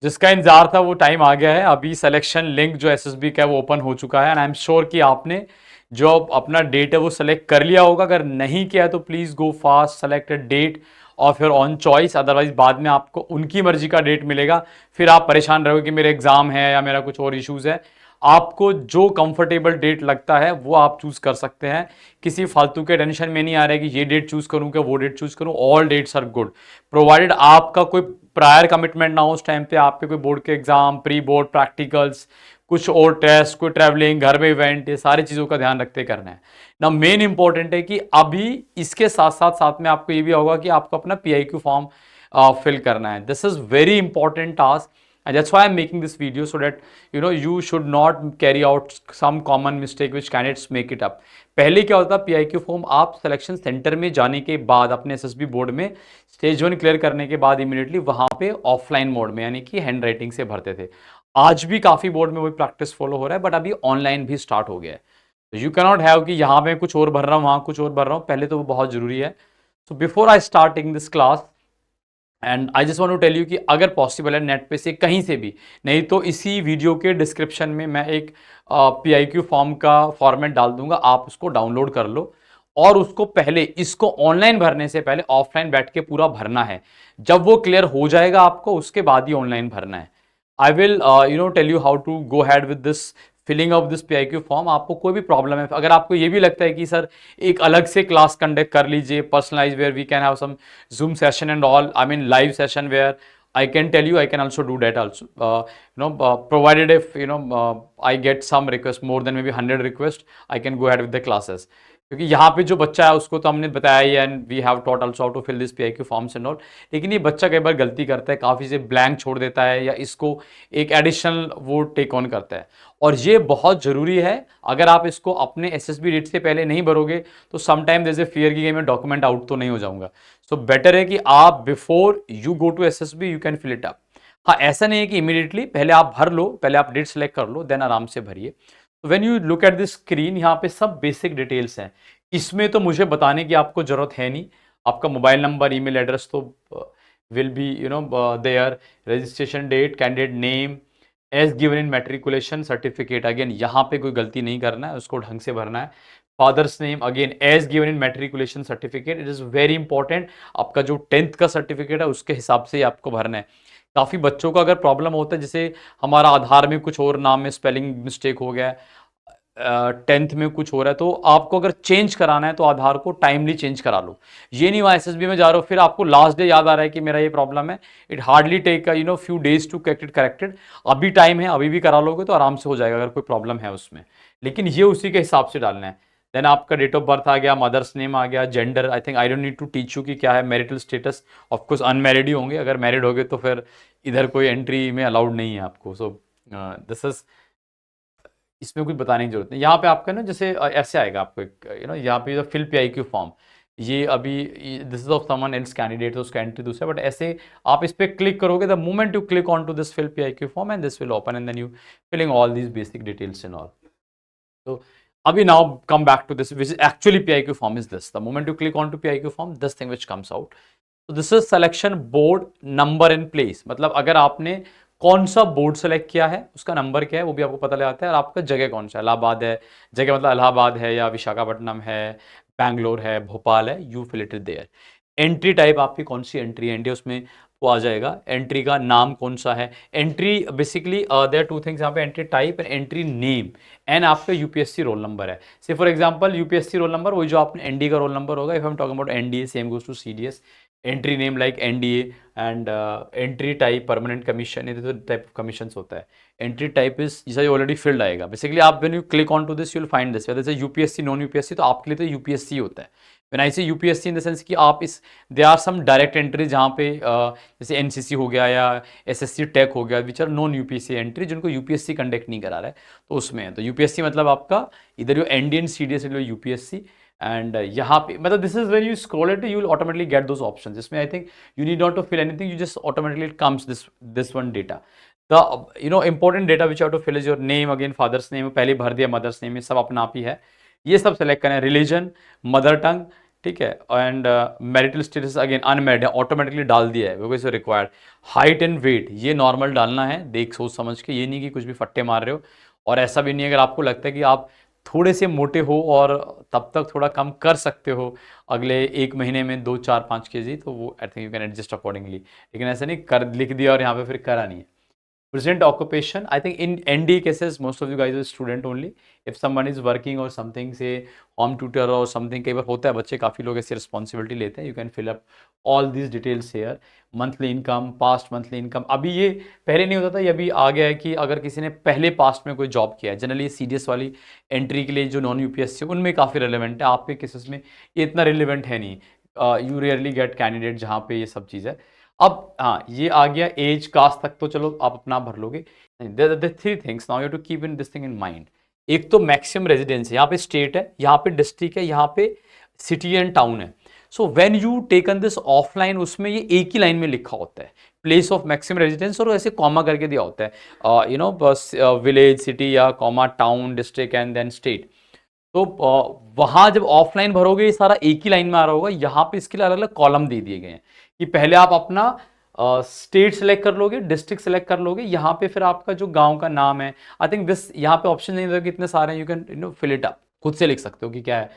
जिसका इंतजार था वो टाइम आ गया है। अभी सिलेक्शन लिंक जो एसएसबी का है वो ओपन हो चुका है एंड आई एम श्योर कि आपने जो अपना डेट है वो सेलेक्ट कर लिया होगा। अगर नहीं किया है तो please go fast, select a date of your own choice, otherwise बाद में आपको उनकी मर्जी का डेट मिलेगा, फिर आप परेशान रहोगे कि मेरे एग्जाम है या मेरा कुछ और इश्यूज है। आपको जो कंफर्टेबल डेट लगता है वो आप चूज कर सकते हैं। किसी फालतू के टेंशन में नहीं आ रहा है कि ये डेट चूज करूं क्या वो डेट चूज करूं। All dates are good provided आपका कोई प्रायर कमिटमेंट ना हो उस टाइम पे, आपके कोई बोर्ड के एग्जाम, प्री बोर्ड प्रैक्टिकल्स, कुछ और टेस्ट, कोई ट्रैवलिंग, घर में इवेंट, ये सारी चीजों का ध्यान रखते करना है ना। मेन इंपॉर्टेंट है कि अभी इसके साथ साथ साथ में आपको ये भी होगा कि आपको अपना PIQ फॉर्म फिल करना है। This is very important task and that's why I'm making this video, so that you should not carry out some common mistake which candidates make it up. पहले क्या होता PIQ फॉर्म आप selection centre में जाने के बाद अपने SSB board में स्टेज 1 क्लियर करने के बाद इमीडिएटली वहां पे ऑफलाइन मोड में यानी कि हैंड राइटिंग से भरते थे। आज भी काफी बोर्ड में वही प्रैक्टिस फॉलो हो रहा है, बट अभी ऑनलाइन भी स्टार्ट हो गया है। तो यू कैनॉट हैव कि यहाँ पे कुछ और भर रहा हूँ वहां कुछ और भर रहा हूँ, पहले तो वो बहुत जरूरी है। So before I starting this class and I just want to tell you कि अगर पॉसिबल है नेट पे से कहीं से भी, नहीं तो इसी वीडियो के डिस्क्रिप्शन में मैं एक PIQ फॉर्म का फॉर्मेट डाल दूंगा, आप उसको डाउनलोड कर लो और उसको पहले इसको ऑनलाइन भरने से पहले ऑफलाइन बैठ के पूरा भरना है। जब वो क्लियर हो जाएगा आपको उसके बाद ही ऑनलाइन भरना है। I will tell you how to go ahead with this filling of this PIQ form. आपको कोई भी प्रॉब्लम है, अगर आपको ये भी लगता है कि सर एक अलग से क्लास कंडक्ट कर लीजिए personalize where we can have some Zoom session and all, I mean live session where I can tell you I can also do that also. Provided if I get some request more than maybe 100 requests, I can go ahead with the classes. क्योंकि यहाँ पे जो बच्चा है उसको तो हमने बताया ही and we have taught also how to fill this PIQ forms and all. लेकिन ये बच्चा कई बार गलती करता है, काफ़ी से ब्लैंक छोड़ देता है या इसको एक एडिशनल वो टेक ऑन करता है, और ये बहुत ज़रूरी है। अगर आप इसको अपने SSB डेट से पहले नहीं भरोगे तो sometime there is a fear कि मैं डॉक्यूमेंट आउट तो नहीं हो जाऊंगा। सो बेटर है कि आप before you go to SSB you can fill it up. हाँ, ऐसा नहीं है कि इमीडिएटली पहले आप भर लो, पहले आप डेट सेलेक्ट कर लो, देन आराम से भरिए। When you look at this screen, यहाँ पे सब बेसिक डिटेल्स हैं। इसमें तो मुझे बताने की आपको जरूरत है नहीं। आपका मोबाइल नंबर, ईमेल एड्रेस तो will be there, registration date, candidate name as given in matriculation certificate, again यहाँ पे कोई गलती नहीं करना है, उसको ढंग से भरना है। Father's name again as given in matriculation certificate, it is very important. आपका जो 10th का सर्टिफिकेट है उसके हिसाब से ही आपको भरना है। काफ़ी बच्चों का अगर प्रॉब्लम होता है, जैसे हमारा आधार में कुछ और नाम में स्पेलिंग मिस्टेक हो गया, 10th में कुछ हो रहा है, तो आपको अगर चेंज कराना है तो आधार को टाइमली चेंज करा लो। ये नहीं वहाँ SSB में जा रहे हो फिर आपको लास्ट डे याद आ रहा है कि मेरा ये प्रॉब्लम है। It hardly take few days to get it corrected. अभी टाइम है, अभी भी करा लोगे तो आराम से हो जाएगा अगर कोई प्रॉब्लम है उसमें, लेकिन ये उसी के हिसाब से डालना है। देन आपका डेट ऑफ बर्थ आ गया, मदर्स नेम आ गया, gender, I think I don't need to teach you कि क्या है, मैरिटल स्टेटस, ऑफकोर्स अनमैरिड ही होंगे, अगर मैरिड होगे तो फिर इधर कोई एंट्री में अलाउड नहीं है आपको। सो दिस इज, इसमें कुछ बताने की जरूरत नहीं। यहाँ पे आपका ना जैसे ऐसे आएगा आपको एक यहाँ पे फिल PIQ फॉर्म, ये अभी this is of someone else candidate, तो उसका एंट्री दूसरा, बट ऐसे आप इस पर क्लिक करोगे, the moment you click on to this fill PIQ form and this will open and then you filling all these basic details in all. तो अभी now come back to this, which is actually PIQ form is this. The moment you click on to PIQ form, this thing which comes out. So this is selection board number and place. मतलब अगर आपने कौन सा board select किया है उसका number क्या है वो भी आपको पता लगाता है, और आपका जगह कौन सा है, इलाहाबाद है, जगह मतलब इलाहाबाद है या विशाखापट्टनम है, बैंगलोर है, भोपाल है, you fill it there. Entry type आपकी कौन सी एंट्री है, इंडिया उसमें वो आ जाएगा। एंट्री का नाम कौन सा है, entry basically there two things यहाँ पे, entry type and entry name, and आपका UPSC रोल नंबर है। Say for example UPSC roll number वही जो आपने NDA का रोल नंबर होगा। If I am talking about NDA, same goes to CDS। Entry name like NDA and entry type permanent commission, ये तो type of commission होता है। Entry type is जैसा ऑलरेडी फिल्ड आएगा। बेसिकली आप when you click on to this you will find this, वैसे UPSC non UPSC, तो आपके लिए तो UPSC होता है। व्हेन आई से UPSC इन द सेंस कि आप इस they are some direct entry जहाँ पे जैसे NCC हो गया या SSC टेक हो गया, which are non UPSC entry, जिनको UPSC कंडक्ट नहीं करा रहा है, तो उसमें है। तो UPSC मतलब आपका इधर जो NDA CDS UPSC, एंड यहाँ पे मतलब this is when you scroll it you will automatically get those options. इसमें I think you need not to fill anything, you just automatically it comes this one data. The important data which have to fill is your name, again father's name पहले भर दिया, mother's name, ये सब अपना आप ही है, ये सब सेलेक्ट करें। रिलीजन, मदर टंग, ठीक है। And marital status again unmarried है, ऑटोमेटिकली डाल दिया है because required. Height and weight ये नॉर्मल डालना है, देख सोच समझ के, ये नहीं कि कुछ भी फट्टे मार रहे हो। और ऐसा भी नहीं है अगर आपको लगता है कि आप थोड़े से मोटे हो और तब तक थोड़ा कम कर सकते हो अगले 1 महीने में 2 4 5 kg, तो वो आई think you can adjust accordingly. लेकिन ऐसा नहीं कर लिख दिया और यहाँ पे फिर करा नहीं है। Present occupation, I think in ND cases, most of you guys are student only. If someone is working or something, say home tutor or something, कई बार होता है बच्चे काफ़ी लोग ऐसी रिस्पॉन्सिबिलिटी लेते हैं। You can fill up all these details here. Monthly income, past monthly income, अभी ये पहले नहीं होता था, ये अभी आ गया है कि अगर किसी ने पहले पास्ट में कोई जॉब किया है, जनरली CDS वाली एंट्री के लिए जो नॉन UPSC उनमें काफ़ी रिलेवेंट है। आपके केसेस में ये इतना रिलेवेंट है नहीं। यू रियरली गेट कैंडिडेट जहाँ पे ये सब चीज़ है। अब हाँ, ये आ गया एज कास्ट तक, तो चलो आप अपना भर लोगे। The three things now you to keep in this thing in mind. एक तो मैक्सिमम रेजिडेंस है, यहाँ पे स्टेट है, यहाँ पे डिस्ट्रिक्ट है, यहाँ पे सिटी एंड टाउन है। So when you taken this offline, उसमें ये एक ही लाइन में लिखा होता है प्लेस ऑफ मैक्सिमम रेजिडेंस, और ऐसे कॉमा करके दिया होता है, यू नो, बस विलेज, सिटी या comma town, district and then state. तो वहां जब ऑफलाइन भरोगे ये सारा एक ही लाइन में आ रहा होगा। यहाँ पे इसके लिए अलग अलग कॉलम दे दिए गए हैं कि पहले आप अपना स्टेट सेलेक्ट कर लोगे, डिस्ट्रिक्ट सेलेक्ट कर लोगे, यहाँ पे फिर आपका जो गांव का नाम है। आई थिंक दिस यहाँ पे ऑप्शन नहीं देगा कि इतने सारे हैं, you can you know fill it up, खुद से लिख सकते हो कि क्या है।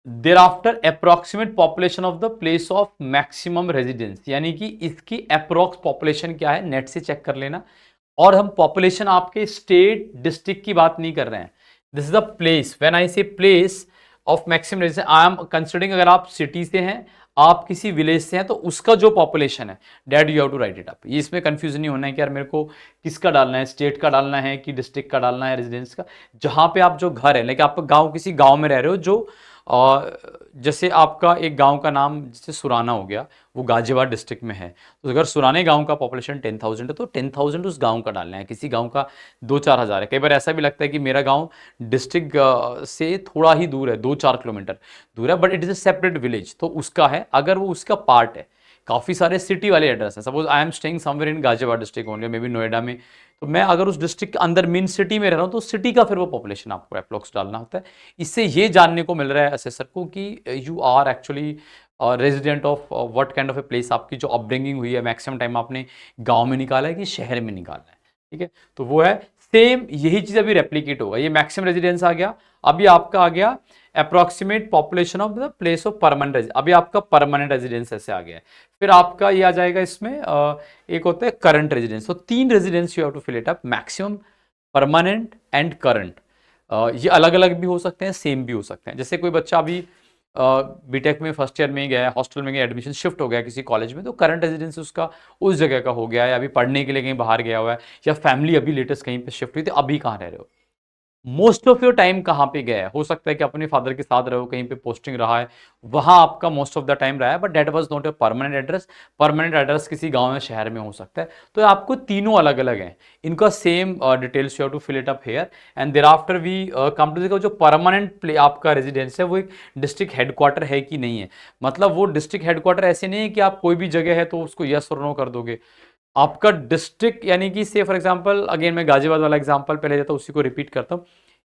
Thereafter approximate population of the place of maximum residence, यानी कि इसकी अप्रोक्स पॉपुलेशन क्या है, नेट से चेक कर लेना। और हम पॉपुलेशन आपके स्टेट डिस्ट्रिक्ट की बात नहीं कर रहे हैं, this is the place. When I say place of maximum residence, I am considering अगर आप सिटी से हैं, आप किसी विलेज से हैं, तो उसका जो पॉपुलेशन है that you have to write it up. ये इसमें कंफ्यूजन नहीं होना है कि यार मेरे को किसका डालना है, स्टेट का डालना है कि डिस्ट्रिक्ट का डालना है, रेजिडेंस का। जहां पे आप जो घर है, लेकिन आप गांव, किसी गांव में रह रहे हो, जो जैसे आपका एक गांव का नाम जैसे सुराना हो गया, वो गाजियाबाद डिस्ट्रिक्ट में है, तो अगर सुराने गांव का पॉपुलेशन 10,000 है तो 10,000 उस गांव का डालना है। किसी गांव का 2-4 हज़ार है। कई बार ऐसा भी लगता है कि मेरा गांव डिस्ट्रिक्ट से थोड़ा ही दूर है, 2-4 किलोमीटर दूर है, but it is a separate village, तो उसका है। अगर वो उसका पार्ट है, काफ़ी सारे सिटी वाले एड्रेस हैं, suppose I am staying somewhere in Ghaziabad district only, may be Noida में, तो मैं अगर उस डिस्ट्रिक्ट के अंदर मेन सिटी में रह रहा हूँ, तो सिटी का फिर वो पॉपुलेशन आपको अप्रोक्स डालना होता है। इससे ये जानने को मिल रहा है असेसर को कि you are actually resident of what kind of a place, आपकी जो अपब्रिंगिंग हुई है, मैक्सिमम टाइम आपने गांव में निकाला है कि शहर में निकाला है। ठीक है, तो वो है सेम, यही चीज़ अभी रेप्लीकेट होगा। ये मैक्सिमम रेजिडेंस आ गया, अभी आपका आ गया approximate population of the place of permanent residence. अभी आपका परमानेंट रेजिडेंस ऐसे आ गया है। फिर आपका ये आ जाएगा इसमें एक होता है करंट रेजिडेंस। तो 3 residence you have to fill it up, maximum, permanent and current. ये अलग अलग भी हो सकते हैं, सेम भी हो सकते हैं। जैसे कोई बच्चा अभी बीटेक में फर्स्ट ईयर में गया है, हॉस्टल में गया, एडमिशन शिफ्ट हो गया किसी कॉलेज में, तो करंट रेजिडेंस उसका उस जगह का हो गया है, अभी पढ़ने के लिए कहीं बाहर गया हुआ है, या फैमिली अभी लेटेस्ट कहीं पे शिफ्ट हुई, तो अभी कहाँ रह रहे हो, मोस्ट ऑफ योर टाइम कहाँ पे गया है। हो सकता है कि अपने फादर के साथ रहो, कहीं पे पोस्टिंग रहा है, वहां आपका मोस्ट ऑफ द टाइम रहा है, but that was not your permanent address. Permanent address किसी गांव या शहर में हो सकता है। तो आपको तीनों अलग अलग हैं, इनका same details you have to fill it up here. And there after we come to जो परमानेंट प्ले आपका रेजिडेंस है, वो एक डिस्ट्रिक्ट हेडक्वार्टर है कि नहीं है। मतलब वो डिस्ट्रिक्ट हेडक्वार्टर ऐसे नहीं है कि आप कोई भी जगह है तो उसको यस और नो कर दोगे। आपका डिस्ट्रिक्ट यानी कि से फॉर एग्जांपल, अगेन मैं गाजियाबाद वाला एग्जांपल पहले देता हूं, उसी को रिपीट करता हूं।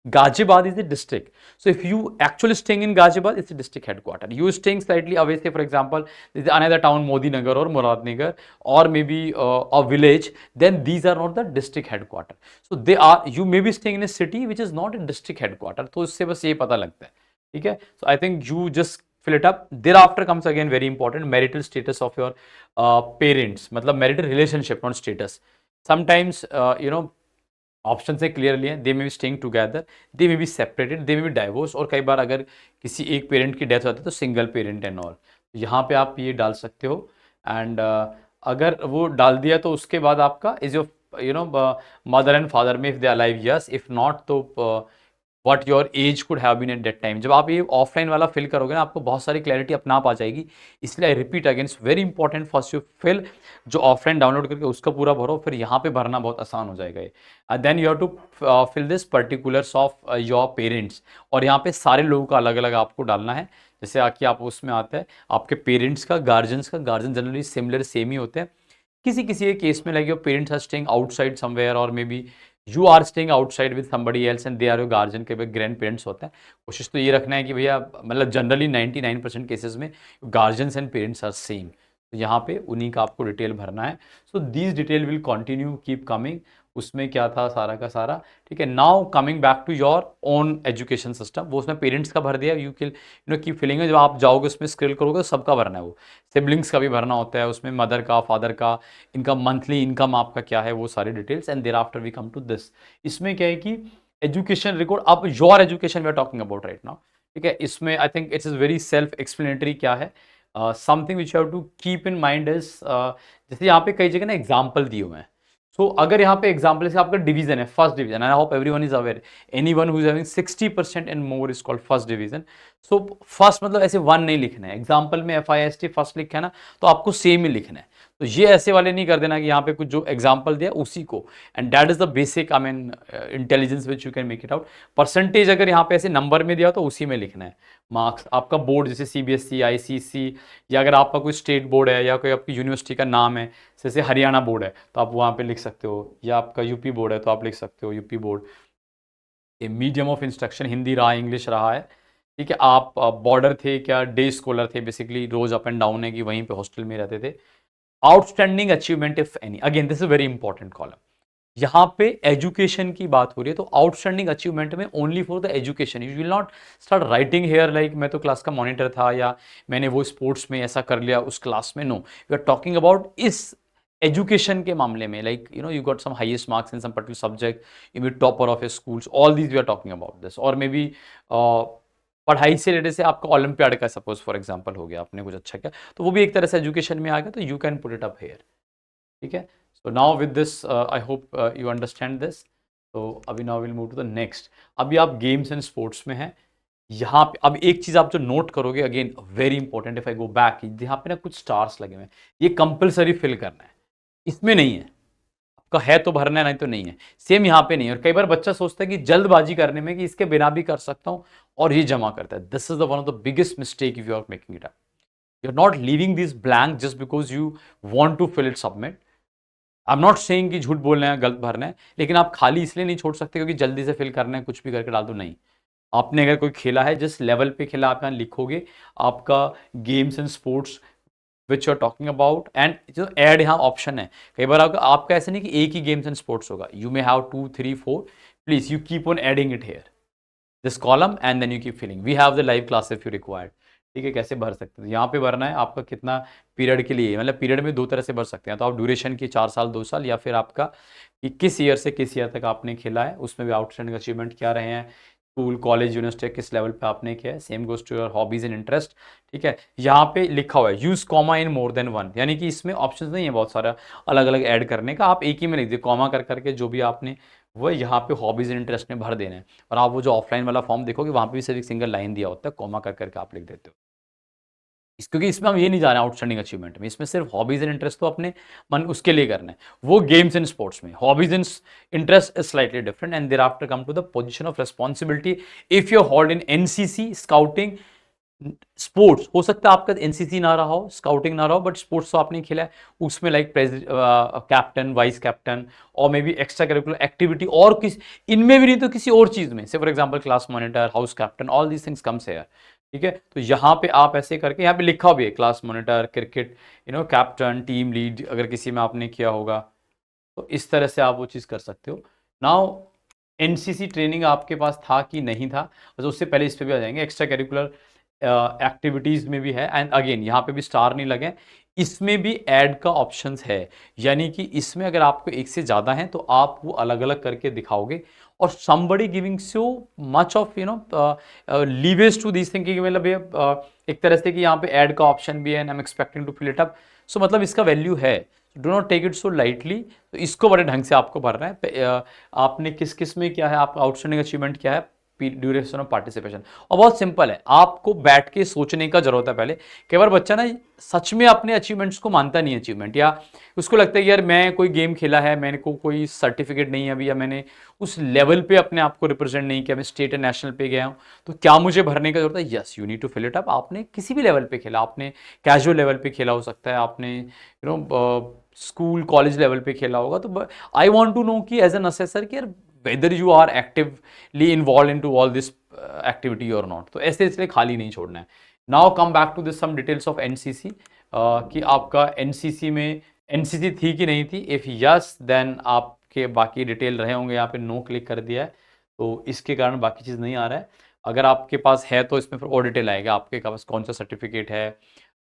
Ghaziabad is a district. So if you actually staying in Ghaziabad, it's a district headquarter. You staying slightly away, say for example, there is another town, Modi Nagar or Muradnagar, or maybe a village, then these are not the district headquarter. So they are, you may be staying in a city which is not a district headquarter. तो इससे बस ये पता लगता है, ठीक है। So I think you just fill it up. Thereafter comes again very important, marital status of your parents. मतलब marital relationship, not status. Sometimes you know, option से क्लियरली है, they may be staying together, they may be separated, they may be divorce, और कई बार अगर किसी एक parent की death हो जाती है तो सिंगल पेरेंट एंड ऑल। यहाँ पे आप ये डाल सकते हो। एंड अगर वो डाल दिया तो उसके बाद आपका is your you know mother and father में, if they alive yes, if not तो what your age could have been at that time. जब आप ये ऑफलाइन वाला फिल करोगे ना, आपको बहुत सारी क्लैरिटी अपने आप आ जाएगी। इसलिए I repeat again, it's very important first you fill, जो ऑफलाइन डाउनलोड करके उसका पूरा भरो, फिर यहाँ पे भरना बहुत आसान हो जाएगा ये। Then you have to fill this particulars of your parents, और यहाँ पे सारे लोगों का अलग अलग आपको डालना है। जैसे आके आप उसमें आता है आपके पेरेंट्स का, गार्जियंस का, गार्जियन जनरली सिमिलर सेम ही होते हैं। किसी किसी के केस में like your parents are staying outside somewhere, और मे be you are staying outside with somebody else and they are your guardian के ग्रैंड पेरेंट्स होते हैं, कोशिश तो ये रखना है कि भैया मतलब जनरली 99% केसेस में guardians and parents are same, तो यहाँ पे उन्हीं का आपको डिटेल भरना है। So these detail will continue keep coming, उसमें क्या था सारा का सारा, ठीक है। Now coming back to your own education system, वो उसमें पेरेंट्स का भर दिया, यू कैन कीप फिलिंग है, जब आप जाओगे उसमें स्क्रॉल करोगे तो सबका भरना है, वो सिबलिंग्स का भी भरना होता है उसमें, मदर का, फादर का, इनका मंथली इनकम आपका क्या है, वो सारी details, and there after we come to this. इसमें क्या है कि एजुकेशन रिकॉर्ड, अब your education we are talking about right now, ठीक है। इसमें I think it's is very self explanatory क्या है, something which you have to keep in mind is, जैसे यहाँ पे कई जगह ना एग्जाम्पल दिए हुए हैं, सो अगर यहाँ पे एग्जाम्पल से आपका डिवीजन है, first division, I hope everyone is aware, anyone who is having 60% and more is called first division. So first मतलब ऐसे वन नहीं लिखना है, एग्जाम्पल में FIST फर्स्ट लिखा है ना, तो आपको सेम ही लिखना है, तो ये ऐसे वाले नहीं कर देना कि यहाँ पे कुछ जो एग्जाम्पल दिया उसी को, and that is the basic I mean intelligence which you can make it out. Percentage अगर यहाँ पे ऐसे नंबर में दिया तो उसी में लिखना है। मार्क्स आपका बोर्ड जैसे CBSE, ICC, या अगर आपका कोई स्टेट बोर्ड है या कोई आपकी यूनिवर्सिटी का नाम है, जैसे हरियाणा बोर्ड है तो आप वहाँ पे लिख सकते हो, या आपका यूपी बोर्ड है तो आप लिख सकते हो यूपी बोर्ड। ये मीडियम ऑफ इंस्ट्रक्शन हिंदी रहा, इंग्लिश रहा है, ठीक है। आप बॉर्डर थे क्या, डे स्कॉलर थे, बेसिकली रोज अप एंड डाउन है कि वहीं पे हॉस्टल में रहते थे। Outstanding achievement if any, again this is very important column, यहाँ पे एजुकेशन की बात हो रही है, तो आउटस्टैंडिंग अचीवमेंट में only for the education, you will not start writing here like मैं तो क्लास का मॉनिटर था या मैंने वो स्पोर्ट्स में ऐसा कर लिया उस क्लास में, no, you are talking about इस एजुकेशन के मामले में, like you know you got some highest marks in some particular subject, you be topper of your schools, all these we are talking about this. और may be पढ़ाई से related से आपका olympiad का सपोज फॉर एग्जाम्पल हो गया, आपने कुछ अच्छा किया तो वो भी एक तरह से एजुकेशन में आ गया, तो you can put it up hair, ठीक है। So now with this, I hope you understand this. तो अभी now we'll move to the next. अभी आप गेम्स एंड स्पोर्ट्स में हैं, यहाँ पे अब एक चीज़ आप जो नोट करोगे, again very important, if I go back, यहाँ पे ना कुछ स्टार्स लगे हुए हैं, ये कंपलसरी फिल करना है, इसमें नहीं है, आपका है तो भरना है, नहीं तो नहीं है, सेम यहाँ पे नहीं है। और कई बार बच्चा सोचता है कि जल्दबाजी करने में कि इसके बिना भी कर सकता हूँ और ये जमा करता है, this is the one of the biggest mistake if you are making it up, you are not leaving this blank just because you want to fill it submit. I am not saying कि झूठ बोलना है, गलत भरना है, लेकिन आप खाली इसलिए नहीं छोड़ सकते क्योंकि जल्दी से फिल करना है, कुछ भी करके डाल दो, नहीं। आपने अगर कोई खेला है, जिस लेवल पे खेला आप यहाँ लिखोगे, आपका games and sports which you are talking about, and जो ऐड यहाँ ऑप्शन है, कई बार आपका ऐसा नहीं कि एक ही गेम्स एंड स्पोर्ट्स होगा, you may have 2, 3, 4, please you keep on adding it here this column and then you keep filling, we have the live class if you required, ठीक है। कैसे भर सकते हैं, यहाँ पे भरना है आपका कितना पीरियड के लिए, मतलब पीरियड में दो तरह से भर सकते हैं, तो आप ड्यूरेशन की 4 साल 2 साल, या फिर आपका कि किस ईयर से किस ईयर तक आपने खेला है, उसमें भी आउटस्टैंडिंग अचीवमेंट क्या रहे हैं, स्कूल कॉलेज यूनिवर्सिटी किस लेवल पे आपने किया है, same goes to your hobbies and interest, ठीक है। यहाँ पे लिखा हुआ है use comma in more than one, यानी कि इसमें ऑप्शन नहीं है बहुत सारा अलग अलग ऐड करने का, आप एक ही में लिख दीजिए कॉमा कर करके, जो भी आपने वो यहाँ पे हॉबीज एंड इंटरेस्ट में भर देना है। और आप वो जो ऑफलाइन वाला फॉर्म देखोगे वहाँ पे भी सिर्फ एक सिंगल लाइन दिया होता है, कॉमा कर करके आप लिख देते हो, क्योंकि इसमें हम ये नहीं जा रहे हैं आउटस्टैंडिंग अचीवमेंट में, इसमें सिर्फ हॉबीज एंड इंटरेस्ट तो अपने मन उसके लिए करना है, वो गेम्स एंड स्पोर्ट्स में hobbies and interest is slightly different, and there after come to the position of responsibility if you hold in NCC scouting sports, हो सकता है आपका NCC ना रहा हो, स्काउटिंग ना रहा हो, बट स्पोर्ट्स तो आपने खेला है, उसमें लाइक कैप्टन, वाइस कैप्टन, और may be extra curricular activity, और किस इनमें भी नहीं तो किसी और चीज में, से for example class monitor, house captain, all these things comes here, ठीक है। तो यहाँ पे आप ऐसे करके, यहाँ पे लिखा भी है class monitor, cricket, you know captain, team lead, अगर किसी में आपने किया होगा तो इस तरह से आप वो चीज़ कर सकते हो। नाउ NCC ट्रेनिंग आपके पास था कि नहीं था, तो उससे पहले इस पे भी आ जाएंगे, एक्स्ट्रा करिकुलर एक्टिविटीज़ में भी है, एंड अगेन यहाँ पे भी स्टार नहीं लगे, इसमें भी ऐड का ऑप्शंस है, यानी कि इसमें अगर आपको एक से ज़्यादा है तो आप वो अलग अलग करके दिखाओगे, और somebody giving so much of you know leverage to these thinking, मतलब ये एक तरह से कि यहाँ पे ऐड का ऑप्शन भी है, and I'm expecting to fill it up, so मतलब इसका वैल्यू है, do not take it so lightly, तो इसको बड़े ढंग से आपको भरना है, आपने किस किस में क्या है, आपका आउटस्टैंडिंग अचीवमेंट क्या है, ड्यूरेशन ऑफ पार्टिसिपेशन, और बहुत सिंपल है, आपको बैठ के सोचने का जरूरत है पहले। कई बार बच्चा ना सच में अपने अचीवमेंट्स को मानता नहीं है अचीवमेंट, या उसको लगता है कि यार मैं कोई गेम खेला है, मैंने को कोई सर्टिफिकेट नहीं है अभी, या मैंने उस लेवल पे अपने आप को रिप्रेजेंट नहीं किया, मैं स्टेट एंड नेशनल पे गया हूँ, तो क्या मुझे भरने का जरूरत है, yes you need to fill it up. आपने किसी भी लेवल पे खेला, आपने कैजुअल लेवल पे खेला हो सकता है, आपने you know school college level पे खेला होगा, तो आई वांट टू नो कि एज एन असेसर कि यार whether you are actively involve in to all this activity और नॉट, तो ऐसे इसलिए खाली नहीं छोड़ना है। Now come back to this some details of NCC, कि आपका एनसीसी में एनसीसी थी कि नहीं थी। इफ़ यस देन आपके बाकी डिटेल रहे होंगे, यहाँ पे नो क्लिक कर दिया है तो इसके कारण बाकी चीज़ नहीं आ रहा है। अगर आपके पास है तो इसमें फिर और डिटेल आएगा, आपके पास कौन सा सर्टिफिकेट है,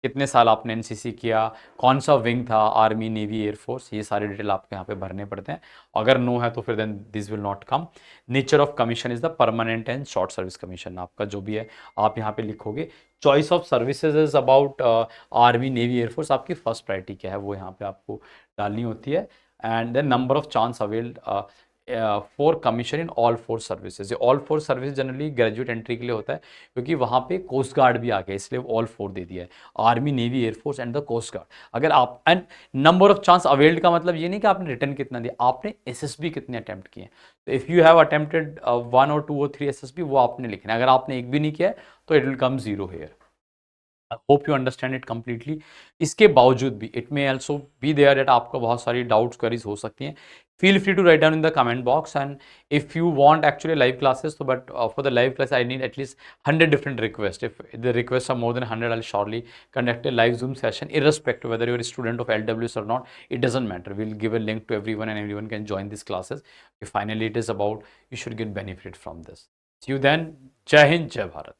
कितने साल आपने एनसीसी किया, कौन सा विंग था, आर्मी नेवी एयरफोर्स, ये सारे डिटेल आपको यहाँ पे भरने पड़ते हैं। अगर नो है तो फिर then this will not come. Nature of commission is the permanent and short service commission, आपका जो भी है आप यहाँ पे लिखोगे। Choice of services is about army navy air force, आपकी फर्स्ट प्रायोरिटी क्या है वो यहाँ पे आपको डालनी होती है। And then number of chance availed for commission in all four services. All four service generally graduate entry के लिए होता है, क्योंकि वहाँ पे कोस्ट गार्ड भी आ गया, इसलिए ऑल फोर दे दिया है, army navy air force and the coast guard. अगर आप and number of chance availed का मतलब ये नहीं कि आपने रिटर्न कितना दिया, आपने एसएसबी कितने अटेम्प्ट किए। तो इफ़ यू हैव अटेम्प्टेड 1 और 2 और 3 एसएसबी, वो आपने लिखना है। अगर आपने एक भी नहीं किया है तो it will come 0 here. I hope you understand it completely. इसके बावजूद भी it may also be there that आपको बहुत सारी डाउट्स क्वेरीज हो सकती हैं। Feel free to write down in the comment box, and if you want actually live classes, तो but for the live class I need at least 100 different requests. If the requests are more than 100, I'll surely conduct a live Zoom session, irrespective whether you're a student of LWS or not. It doesn't matter. We'll give a link to everyone and everyone can join these classes. If finally it is about, you should get benefit from this. See you then. Jai Hind, Jai Bharat.